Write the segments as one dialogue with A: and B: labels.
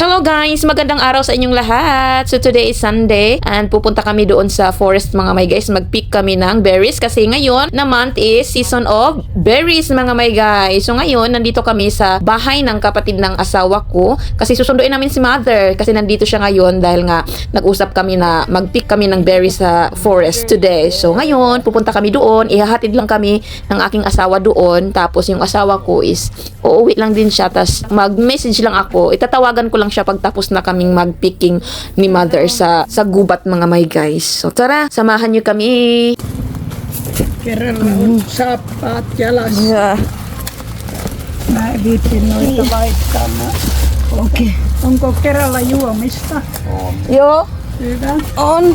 A: Hello guys! Magandang araw sa inyong lahat. So today is Sunday and pupunta kami doon sa forest mga may guys. Mag-pick kami ng berries kasi ngayon na month is season of berries mga may guys. So ngayon nandito kami sa bahay ng kapatid ng asawa ko kasi susunduin namin si mother kasi nandito siya ngayon dahil nga nag-usap kami na mag-pick kami ng berries sa forest today. So ngayon pupunta kami doon. Ihahatid lang kami ng aking asawa doon. Tapos yung asawa ko is uuwi lang din siya. Tapos mag-message lang ako. Itatawagan ko lang siya pagtapos na kaming mag-picking ni mother sa gubat mga may guys. So tara, samahan niyo kami.
B: Kerran saappaat jalassa.
A: Yeah.
B: Mä viittin noita vaikkaamaan. Okei. Onko kerralla juomista?
A: Yo,
B: Hyvä.
A: on.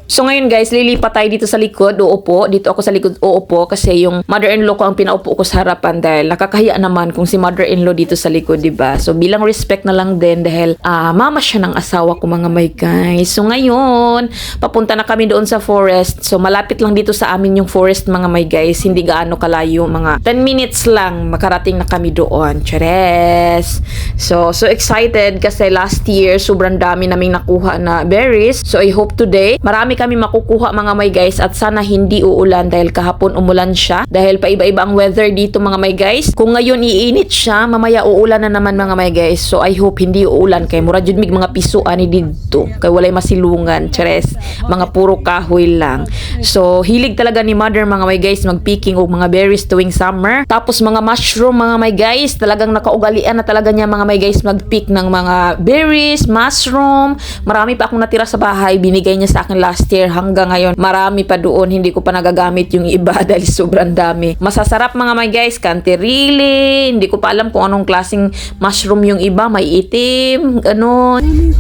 A: So ngayon guys, lilipat tayo dito sa likod, uupo. Dito ako sa likod uupo kasi yung mother-in-law ko ang pinaupo ko sa harapan dahil nakakahiya naman kung si mother-in-law dito sa likod, diba? So bilang respect na lang din dahil mama siya ng asawa ko mga may guys. So ngayon, papunta na kami doon sa forest. So malapit lang dito sa amin yung forest mga may guys. Hindi gaano kalayo, mga 10 minutes lang makarating na kami doon. Chares! So excited kasi last year sobrang dami naming nakuha na berries. So I hope today marami kami makukuha mga may guys at sana hindi uulan dahil kahapon umulan siya dahil paiba-iba ang weather dito mga may guys. Kung ngayon iinit siya, mamaya uulan na naman mga may guys. So I hope hindi uulan kay mura jud mig mga piso ani didto kay walay masilungan, chares, mga puro kahoy lang. So hilig talaga ni mother mga may guys magpicking og mga berries tuwing summer. Tapos mga mushroom mga may guys, talagang nakaugalian na talaga niya mga may guys magpick ng mga berries, mushroom. Marami pa akong natira sa bahay, binigay niya sa akin last year hanggang ngayon. Marami pa doon, hindi ko pa nagagamit yung iba dahil sobrang dami. Masasarap mga my guys, kanterili. Hindi ko pa alam kung anong klaseng mushroom yung iba. May itim, ganon.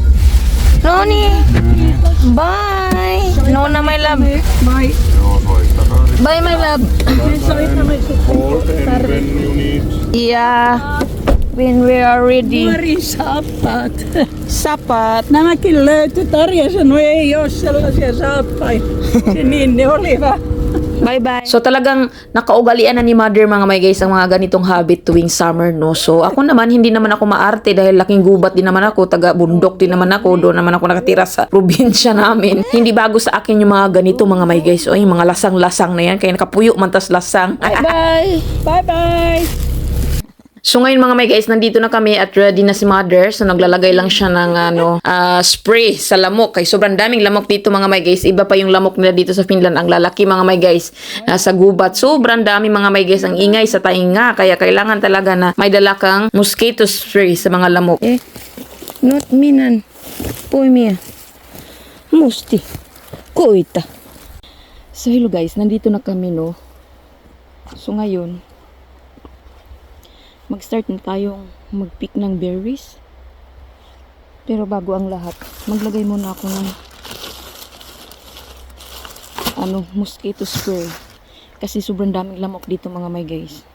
A: Ronnie, bye. No na my love.
B: Bye.
A: Bye my love. Yeah. When we are ready.
B: Nuori saappaat.
A: Sapat.
B: Nämäkin löytyi Tarja sanoi ei oo sellaisia saappaita. Niin ne olivat.
A: Bye-bye. So talagang nakaugalian na ni mother mga may guys ang mga ganitong habit tuwing summer, no? So ako naman, hindi naman ako maarte dahil laking gubat din naman ako, taga bundok din naman ako, doon naman ako nakatira sa probinsya namin. Hindi bago sa akin yung mga ganito mga may guys. O yung mga lasang-lasang na yan, kaya nakapuyo man tas lasang.
B: Bye. Bye.
A: So ngayon mga may guys, nandito na kami at ready na si mother. So naglalagay lang siya ng spray sa lamok. Kay sobrang daming lamok dito mga may guys. Iba pa yung lamok nila dito sa Finland. Ang lalaki mga may guys. Nasa gubat. Sobrang dami mga may guys. Ang ingay sa tainga. Kaya kailangan talaga na may dala kang mosquito spray sa mga lamok. Not minan. Poimia. Musti. Kuita. So hello guys, nandito na kami no. So ngayon, mag-start na tayong mag-pick ng berries. Pero bago ang lahat, maglagay muna ako ng mosquito spray. Kasi sobrang daming lamok dito mga may guys.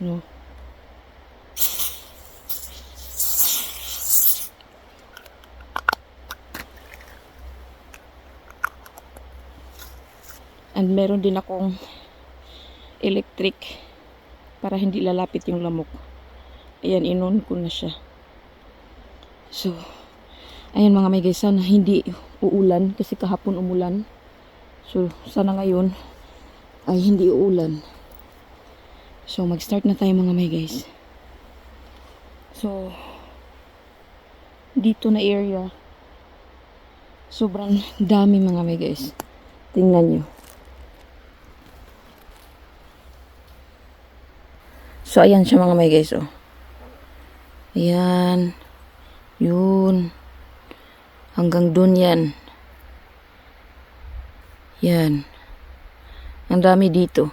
A: No. And meron din akong electric para hindi lalapit yung lamok. Ayan, inon ko na siya. So, ayan mga may guys, sana hindi uulan kasi kahapon umulan. So, sana ngayon ay hindi uulan. So, mag-start na tayo mga may guys. So, dito na area, sobrang dami mga may guys. Tingnan nyo. So, ayan siya mga may guys, oh. Ayan. Yun. Hanggang dun yan. Yan. Ang dami dito.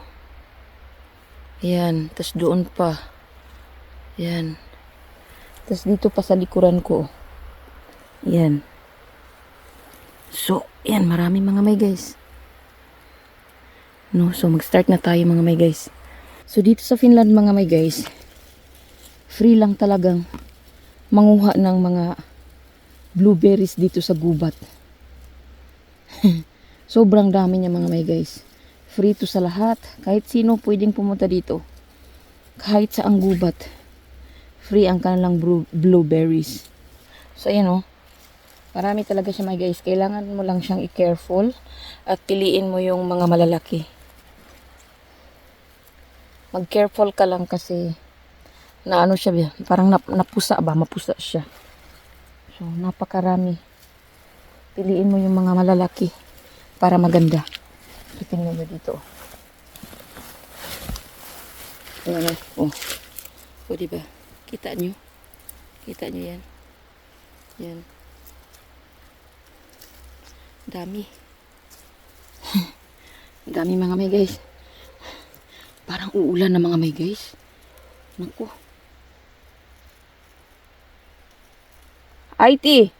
A: Ayan. Tas doon pa. Ayan. Tas dito pa sa likuran ko. Ayan. So, ayan. Marami mga may guys. No, so mag-start na tayo mga may guys. So dito sa Finland mga may guys, free lang talagang manguha ng mga blueberries dito sa gubat. Sobrang dami niya mga may guys. Free to sa lahat. Kahit sino pwedeng pumunta dito. Kahit sa ang gubat. free ang kanilang blueberries. So, ayan o. Marami talaga siya mga guys. Kailangan mo lang siyang i-careful at piliin mo yung mga malalaki. Mag-careful ka lang kasi na ano siya, parang napusa ba? Mapusa siya. So, napakarami. Piliin mo yung mga malalaki para maganda. So, tingnan mo dito. Ayan o. O, diba? Kita nyo? Kita nyo yan? Yan. Dami. Dami mga may guys. Parang uulan na mga may guys. Naku. IT.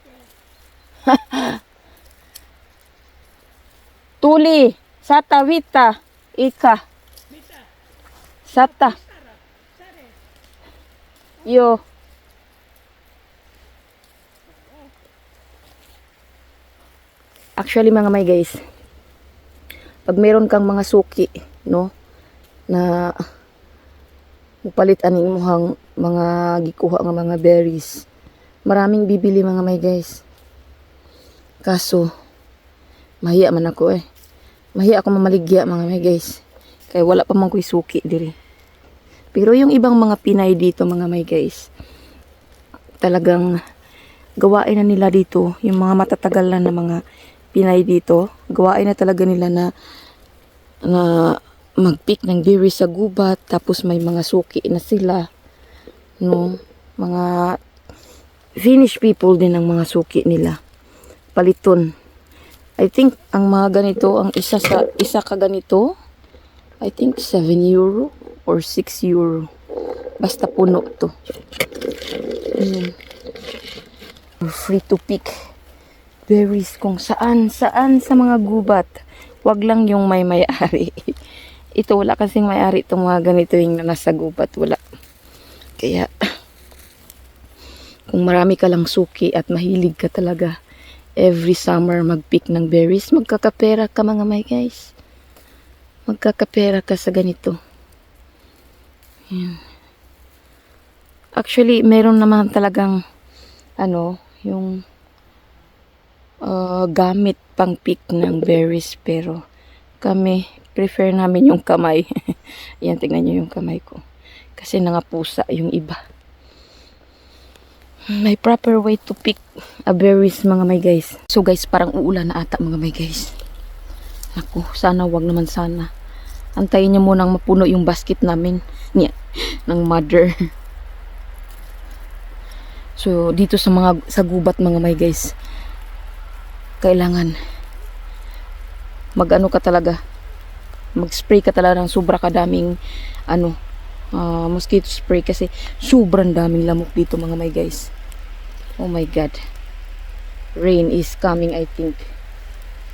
A: Tuli. Sata Vita. Ika. Sata. Yo. Actually mga may guys, pag meron kang mga suki, no, na mupalit aning muhang mga gikuha nga mga berries, maraming bibili mga may guys. Kaso mahiya man ako mahiya ako mamaligya mga may guys, kaya wala pa man ko'y suki diri. Pero yung ibang mga Pinay dito mga may guys, talagang gawain na nila dito, yung mga matatagal na mga Pinay dito, gawain na talaga nila na mag-pick ng berries sa gubat, tapos may mga suki na sila, no, mga Finnish people din ang mga suki nila, paliton. I think ang mga ganito, ang isa ka ganito, I think 7 euro or 6 euro, basta puno to. Free to pick berries kung saan sa mga gubat. Wag lang yung may-ari. Ito wala kasing may-ari itong mga ganito yung nasa gubat. Wala. Kaya kung marami ka lang suki at mahilig ka talaga every summer mag-pick ng berries, magkakapera ka mga may guys. Magkakapera ka sa ganito. Yan. Actually, meron naman talagang yung gamit pang pick ng berries, pero kami prefer namin yung kamay. Yan, tingnan nyo yung kamay ko kasi nangapusa yung iba. May proper way to pick a berries mga may guys. So guys, parang uulan na ata mga may guys. Naku, sana wag naman sana. Antayin nyo munang mapuno yung basket namin ng mother. So dito sa gubat mga may guys, kailangan mag-ano ka talaga, mag-spray ka talaga ng sobra kadaming mosquito spray kasi sobrang daming lamok dito mga may guys. Oh my god, rain is coming I think.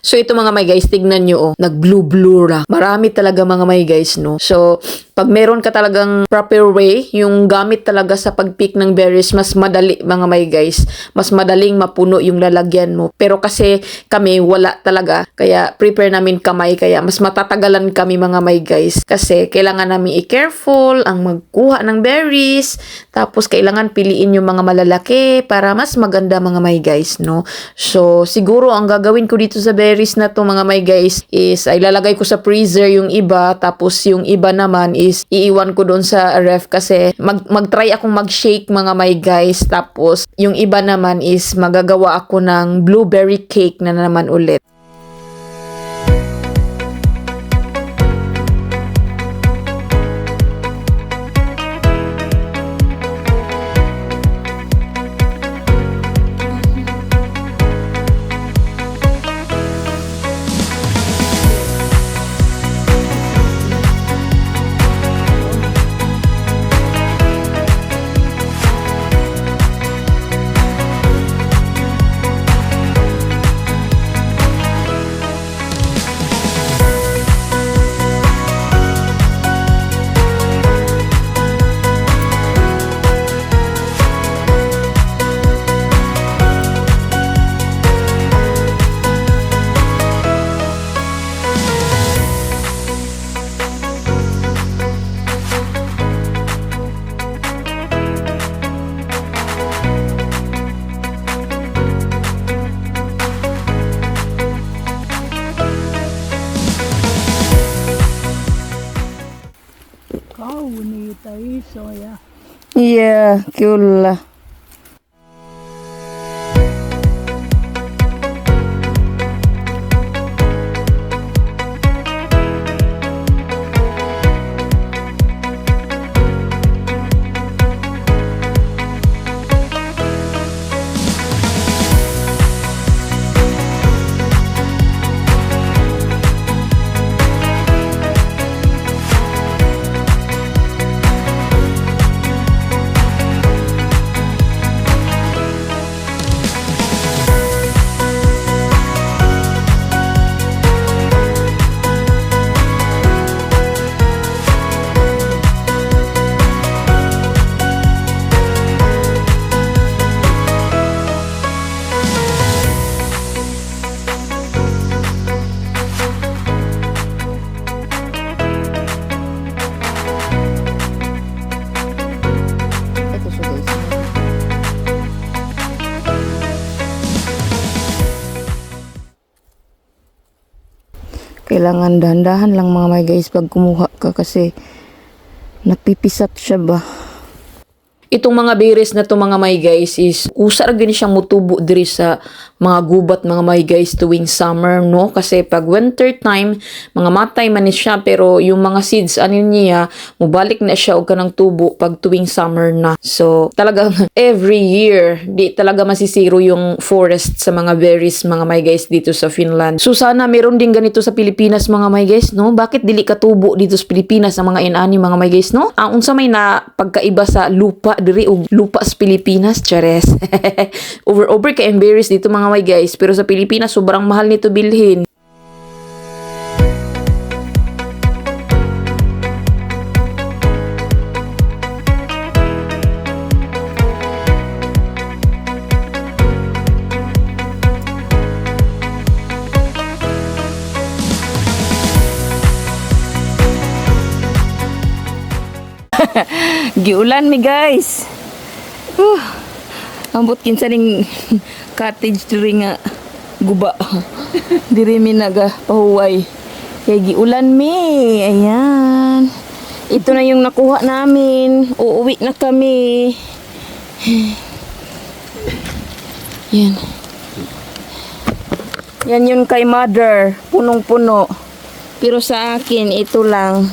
A: So ito mga may guys, tignan nyo nag-blue ra. Marami talaga mga may guys, no. So pag meron ka talagang proper way, yung gamit talaga sa pag-pick ng berries, mas madali mga may guys. Mas madaling mapuno yung lalagyan mo. Pero kasi kami wala talaga, kaya prepare namin kamay, kaya mas matatagalan kami mga may guys. Kasi kailangan namin i-careful ang magkuha ng berries. Tapos kailangan piliin yung mga malalaki para mas maganda mga may guys, no. So siguro ang gagawin ko dito sa berries na to mga may guys is ay lalagay ko sa freezer yung iba, tapos yung iba naman is iiwan ko doon sa ref kasi mag-try akong mag-shake mga may guys, tapos yung iba naman is magagawa ako ng blueberry cake na naman ulit.
B: isoja.
A: Iya, kyllä. Ito siya guys. Kailangan dahan-dahan lang mga may guys pag kumuha ka kasi napipisat siya ba. Itong mga berries na to mga may guys is usar gani siyang mutubo diri sa mga gubat mga may guys tuwing summer no kasi pag winter time mga matay man ni siya pero yung mga seeds ano niya mubalik na siya og kanang tubo pag tuwing summer na. So talagang every year di talaga masisiro yung forest sa mga berries mga may guys dito sa Finland. So sana meron din ganito sa Pilipinas mga may guys no. Bakit dili katubo dito sa Pilipinas ang mga inani mga may guys no? Ang unsa may na pagkaiba sa lupa diri og lupa sa Pilipinas, chares. over kay berries dito mga may guys, pero sa Pilipinas sobrang mahal nito bilhin. Giulan mi guys. Ambot kinsa ning cottage diri nga guba. Diri mi naga pahuway. Kay giulan mi. Ayan. Ito na yung nakuha namin. Uuwi na kami. Yan. Yan yun kay mother. Punong-puno. Pero sa akin, ito lang.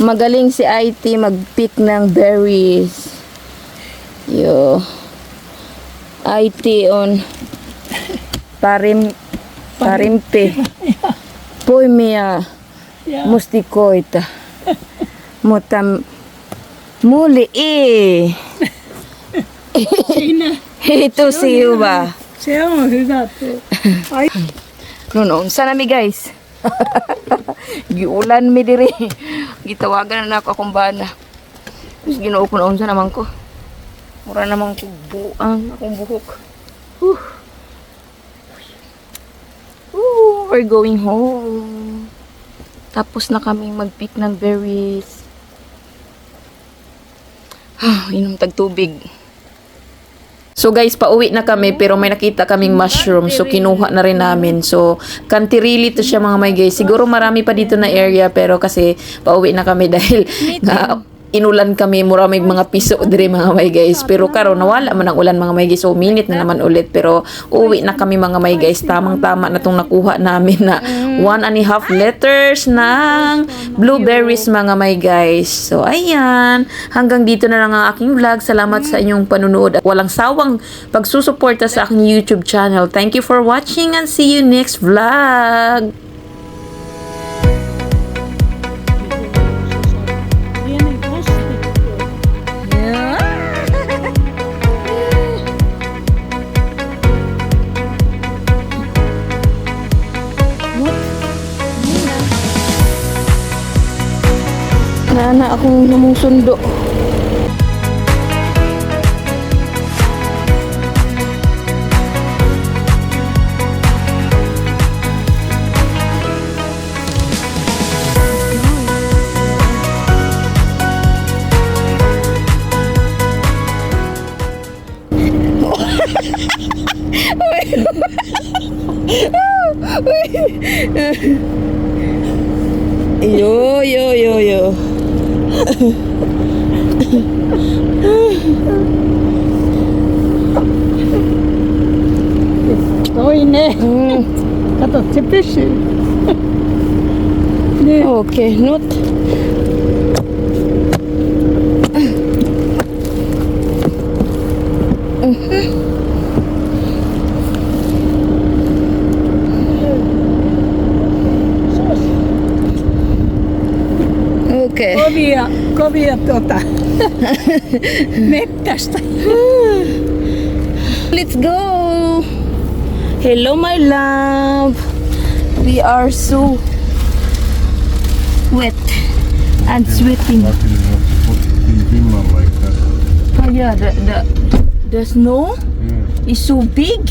A: Magaling si IT mag-pick ng berries. Yo. IT on parimpe. Poy mia mustikoita. Mutam muli
B: Siinä.
A: Ito si Yuba.
B: Se on hyvä tuo. Ai.
A: No, sana mi guys. Giulan mi diri. Gitawagan na ako akong bana. Tapos ginoo ko na unsa naman ko. Mura naman ko buang akong buhok. We're going home. Tapos na kaming mag-pick ng berries. Inom tag tubig. So guys, pauwi na kami pero may nakita kaming mushroom so kinuha na rin namin. So kantirili to siya mga may guys. Siguro marami pa dito na area pero kasi pauwi na kami dahil nga inulan kami, mura may mga piso dire mga may guys. Pero karon nawala man ang ulan mga may guys. So minute na naman ulit pero uwi na kami mga may guys. Tamang-tama na tong nakuha namin na 1.5 liters ng blueberries mga may guys. So ayan, hanggang dito na lang ang aking vlog. Salamat sa inyong panunood at walang sawang pagsusuporta sa aking YouTube channel. Thank you for watching and see you next vlog.
B: Pieni kastikko.
A: Nana akong namong sundo. Yo.
B: Toinen. Kato, se pysyy. Nyt.
A: Okei, nyt. Okei.
B: Kovia mettästä.
A: Let's go. Hello, my love. We are so wet and sweating.
C: Luckily not hot in Finland like that.
A: Oh yeah, the snow
C: Yeah.
A: is so big.